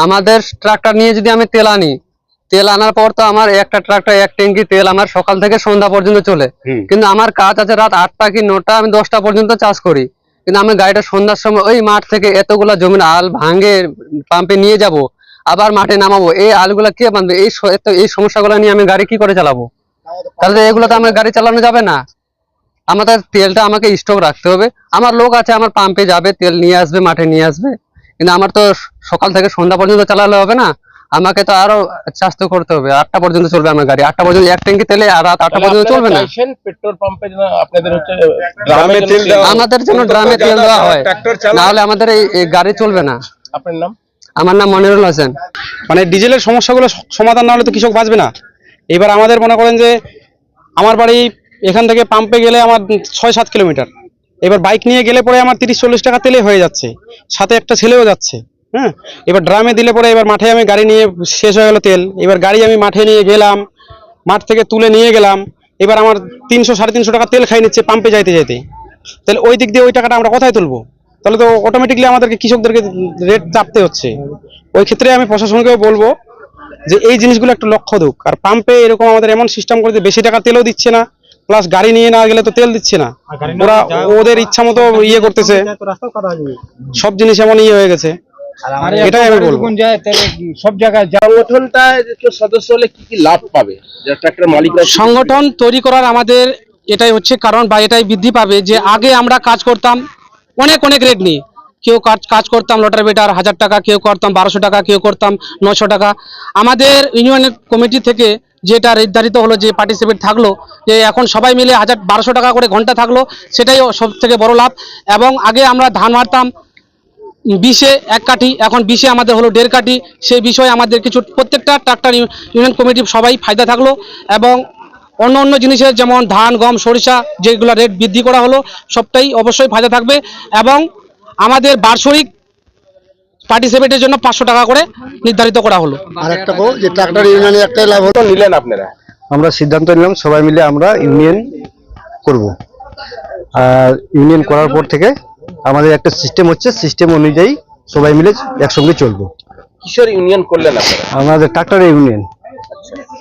আমাদের ট্রাক্টর নিয়ে যদি আমি তেল আনি, তেল আনার পর তো আমার একটা ট্রাক্টর এক ট্যাঙ্কি তেল আমার সকাল থেকে সন্ধ্যা পর্যন্ত চলে। কিন্তু আমার কাজ আছে রাত 8টা কি 9টা, আমি 10টা পর্যন্ত চাষ করি। কিন্তু আমি গাড়িটা সন্ধ্যার সময় ওই মাঠ থেকে এতগুলা জমির আল ভাঙে পাম্পে নিয়ে যাব, আবার মাঠে নামাবো। এই আলগুলা কে বাঁধবে? এই সমস্যাগুলো নিয়ে আমি গাড়ি কি করে চালাবো? তাহলে এগুলো তো আমার গাড়ি চালানো যাবে না। আমাদের তেলটা আমাকে স্টক রাখতে হবে। আমার লোক আছে, আমার পাম্পে যাবে, তেল নিয়ে আসবে, মাঠে নিয়ে আসবে। কিন্তু আমার তো সকাল থেকে সন্ধ্যা পর্যন্ত চালালে হবে না, আমাকে তো আরো চাষ করতে হবে। 8টা পর্যন্ত চলবে আমার গাড়ি, 8টা পর্যন্ত এক ট্যাঙ্কি তেলে, আর রাত 8টা পর্যন্ত চলবে না। পেট্রোল পাম্পে আপনাদের হচ্ছে আমাদের জন্য ড্রামে তেল দেওয়া হয়, না হলে আমাদের এই গাড়ি চলবে না। আপনার নাম? আমার নাম মনিরুল হোসেন। মানে ডিজেলের সমস্যাগুলো সমাধান না হলে তো কৃষক বাঁচবে না। এবার আমাদের মনে করেন যে আমার বাড়ি এখান থেকে পাম্পে গেলে আমার 6-7 কিলোমিটার। এবার বাইক নিয়ে গেলে পরে আমার 30-40 টাকা তেলে হয়ে যাচ্ছে, সাথে একটা ছেলেও যাচ্ছে। হ্যাঁ, এবার ড্রামে দিলে পরে এবার মাঠে আমি গাড়ি নিয়ে শেষ হয়ে গেল তেল। এবার গাড়ি আমি মাঠে নিয়ে গেলাম, মাঠ থেকে তুলে নিয়ে গেলাম, এবার আমার 300-350 টাকা তেল খাই নিচ্ছে পাম্পে যাইতে যাইতে। তাহলে ওই দিক দিয়ে ওই টাকাটা আমরা কোথায় তুলবো? তাহলে তো অটোমেটিকলি আমাদেরকে কৃষকদেরকে রেট চাপতে হচ্ছে। ওই ক্ষেত্রে আমি প্রশাসনকেও বলবো যে এই জিনিসগুলো একটু লক্ষ্য দিক। আর পাম্পে এরকম আমাদের এমন সিস্টেম করে যে বেশি টাকা তেলও দিচ্ছে না, প্লাস গাড়ি নিয়ে না গেলে তো তেল দিচ্ছে না, ওরা ওদের ইচ্ছা মতো ইয়ে করতেছে। সব জিনিস এমন ইয়ে হয়ে গেছে, এটাই আমি বলবো। সব জায়গায় সংগঠনটা সদস্য হলে কি কি লাভ পাবে ট্রাক্টর মালিকরা? সংগঠন তৈরি করার আমাদের এটাই হচ্ছে কারণ, বা এটাই বৃদ্ধি পাবে যে আগে আমরা কাজ করতাম অনেক রেট নিয়ে। কেউ কাজ করতাম লটার বেটার 1000 টাকা, কেউ করতাম 1200 টাকা, কেউ করতাম 900 টাকা। আমাদের ইউনিয়নের কমিটি থেকে যেটা নির্ধারিত হলো, যে পার্টিসিপেট থাকলো, যে এখন সবাই মিলে 1200 টাকা করে ঘন্টা থাকলো, সেটাই সব থেকে বড় লাভ। এবং আগে আমরা ধান মারতাম 20-এ 1 কাঠি, এখন 20-এ আমাদের হলো 1.5 কাঠি। সেই বিষয়ে আমাদের কিছু প্রত্যেকটা ট্রাক্টর ইউনিয়ন কমিটি সবাই ফায়দা থাকলো। এবং অন্য জিনিসের যেমন ধান, গম, সরিষা যেগুলো রেট বৃদ্ধি করা হলো, সবটাই অবশ্যই ফায়দা থাকবে। এবং আমাদের বার্ষিক পার্টিসিপেটের জন্য 500 টাকা করে নির্ধারিত করা হলো। আর একটা যে ট্রাক্টর ইউনিয়নে একটাই লাভ হতো। নিলেন আপনারা? আমরা সিদ্ধান্ত নিলাম সবাই মিলে আমরা ইউনিয়ন করব। আর ইউনিয়ন করার পর থেকে আমাদের একটা সিস্টেম হচ্ছে, সিস্টেম অনুযায়ী সবাই মিলে একসঙ্গে চলবো। কিশোর ইউনিয়ন করলেন আপনারা? আমাদের ট্রাক্টর ইউনিয়ন।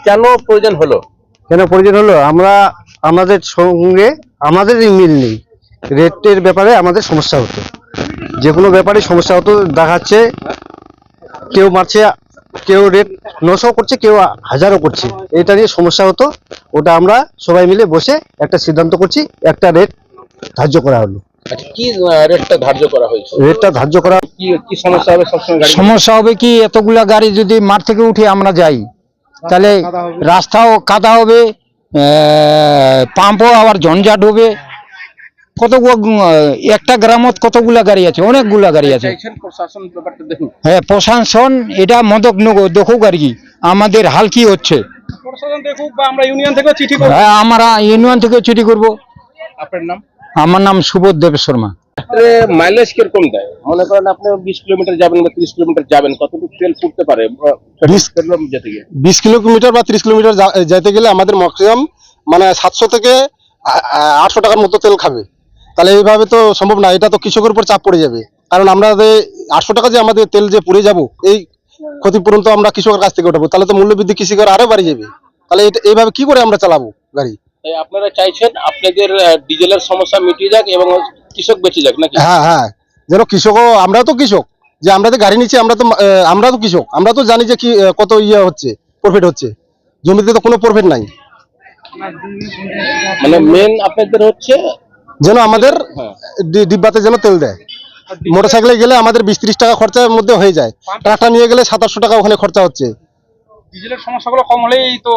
কেন প্রয়োজন হলো? আমরা আমাদের সঙ্গে আমাদের মিল নেই, রেটের ব্যাপারে আমাদের সমস্যা হতো, যে কোনো ব্যাপারে সমস্যা হতো। দেখাচ্ছে কেউ মারছে, কেউ রেট 900 করছে, কেউ 1000ও করছে, এটা নিয়ে সমস্যা হতো। ওটা আমরা সবাই মিলে বসে একটা সিদ্ধান্ত করছি, একটা রেট ধার্য করা হলো। কি রেটটা ধার্য করা হয়েছে? রেটটা ধার্য করা কি সমস্যা হবে? সবসময় সমস্যা হবে কি, এতগুলা গাড়ি যদি মাঠ থেকে উঠে আমরা যাই, তাহলে রাস্তাও কাদা হবে, পাম্পও আবার ঝঞ্ঝাট হবে। একটা গ্রামত কতগুলা গাড়ি আছে, অনেকগুলা গাড়ি আছে। প্রশাসন ব্যাপারটা দেখুন। হ্যাঁ, প্রশাসন এটা মদক দেখুক আর কি আমাদের হাল কি হচ্ছে। প্রশাসন দেখুক, বা আমরা ইউনিয়ন থেকেও চিঠি করব। হ্যাঁ, আমরা ইউনিয়ন থেকে চিঠি করব। আপনার নাম? আমার নাম সুবোধ দেব শর্মা। মাইলেজ কিরকম দেয়? মনে করেন আপনি 20 কিলোমিটার যাবেন বা 30 কিলোমিটার যাবেন, কতটুকু তেল ফুটতে পারে 20 কিলোমিটার বা 30 কিলোমিটার যেতে গেলে আমাদের ম্যাক্সিমাম মানে 700 থেকে 800 টাকার মতো তেল খাবে। তাহলে এইভাবে তো সম্ভব না, এটা তো কৃষকের উপর চাপ পড়ে যাবে। কারণ আমরা যে 800 টাকা যে আমাদের তেল যে পুড়ে যাব, এই ক্ষতিপূরণ তো আমরা কৃষকের কাছ থেকে উঠাবো, তাহলে তো মূল্যবৃদ্ধি কৃষকের আরো বাড়ি যাবে। তাহলে এইভাবে কি করে আমরা চালাবো গাড়ি? আপনারা চাইছেন আপনাদের ডিজেলের সমস্যা মিটিয়ে যাক এবং কৃষক বেঁচে যাক নাকি? হ্যাঁ, যেন কৃষকও, আমরা তো কৃষক, যে আমরা যে গাড়ি নিচ্ছি, আমরা তো কৃষক, আমরা তো জানি যে কি কত ইয়ে হচ্ছে, প্রফিট হচ্ছে। জমিতে তো কোনো প্রফিট নাই। মানে মেন আপনাদের হচ্ছে যেন আমাদের ডিব্বাতে যেন তেল দেয়। মোটরসাইকেলে গেলে আমাদের 20-30 টাকা খরচার মধ্যে হয়ে যায়, ট্রাক্টর নিয়ে গেলে 700-800 টাকা ওখানে খরচা হচ্ছে। ডিজেলের সমস্যাগুলো কম হলেই তো